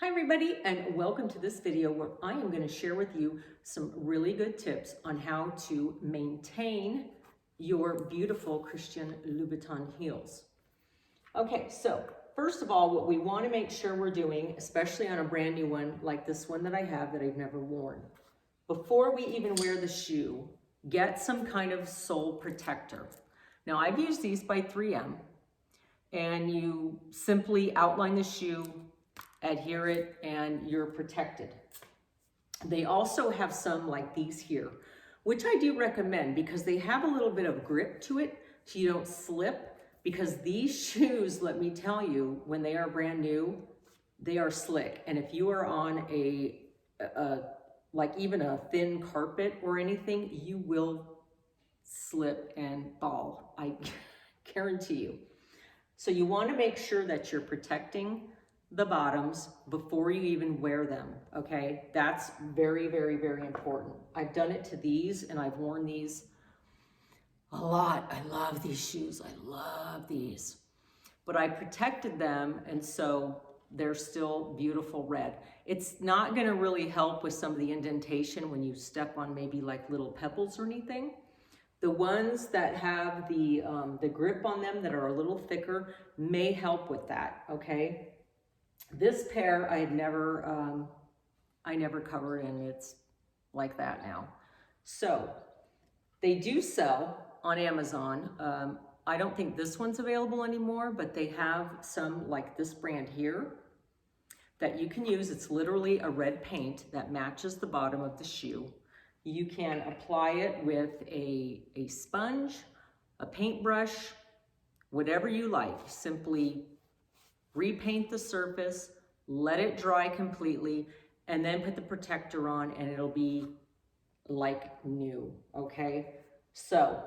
Hi everybody, and welcome to this video where I am going to share with you some really good tips on how to maintain your beautiful Christian Louboutin heels. Okay, so first of all, what we want to make sure we're doing, especially on a brand new one like this one that I have that I've never worn, before we even wear the shoe, get some kind of sole protector. Now I've used these by 3M, and you simply outline the shoe, adhere it, and you're protected. They also have some like these here, which I do recommend because they have a little bit of grip to it so you don't slip, because these shoes, let me tell you, when they are brand new, they are slick. And if you are on a like even a thin carpet or anything, you will slip and fall. I guarantee you. So you want to make sure that you're protecting the bottoms before you even wear them, okay? That's very, very, very important. I've done it to these, and I've worn these a lot. I love these shoes. I love these. But I protected them, and so they're still beautiful red. It's not going to really help with some of the indentation when you step on maybe like little pebbles or anything. The ones that have the grip on them that are a little thicker may help with that, okay? This pair I never covered, and it's like that now. So they do sell on Amazon. I don't think this one's available anymore, but they have some like this brand here that you can use. It's literally a red paint that matches the bottom of the shoe. You can apply it with a sponge, a paintbrush, whatever you like. Simply repaint the surface, let it dry completely, and then put the protector on, and it'll be like new, okay? So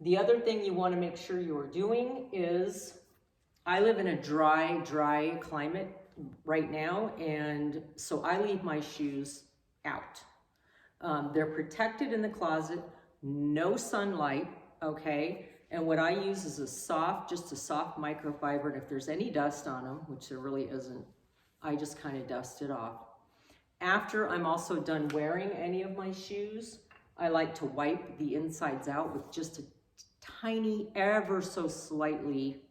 the other thing you want to make sure you're doing is, I live in a dry climate right now, and so I leave my shoes out. They're protected in the closet, no sunlight, okay? And what I use is just a soft microfiber, and if there's any dust on them, which there really isn't, I just kind of dust it off. After I'm also done wearing any of my shoes, I like to wipe the insides out with just a tiny, ever so slightly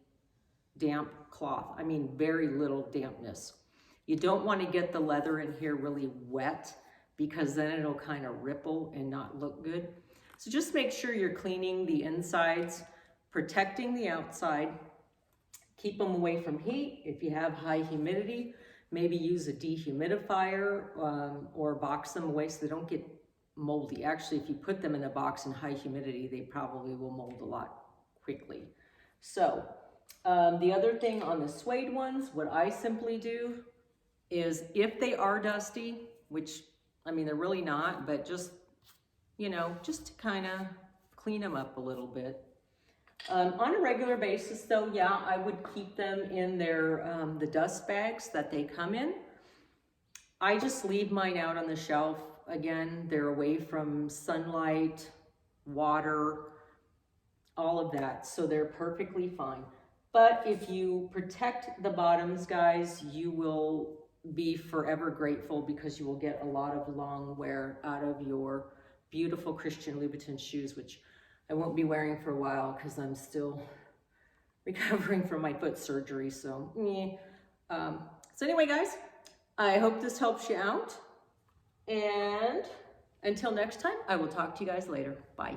damp cloth. I mean, very little dampness. You don't want to get the leather in here really wet, because then it'll kind of ripple and not look good. So just make sure you're cleaning the insides, protecting the outside, keep them away from heat. If you have high humidity, maybe use a dehumidifier or box them away so they don't get moldy. Actually, if you put them in a box in high humidity, they probably will mold a lot quickly. So the other thing on the suede ones, what I simply do is, if they are dusty, which, I mean, they're really not, but just, you know, just to kind of clean them up a little bit. On a regular basis though, yeah, I would keep them in their, the dust bags that they come in. I just leave mine out on the shelf. Again, they're away from sunlight, water, all of that, so they're perfectly fine. But if you protect the bottoms, guys, you will be forever grateful, because you will get a lot of long wear out of your beautiful Christian Louboutin shoes, which I won't be wearing for a while because I'm still recovering from my foot surgery. So, so anyway, guys, I hope this helps you out. And until next time, I will talk to you guys later. Bye.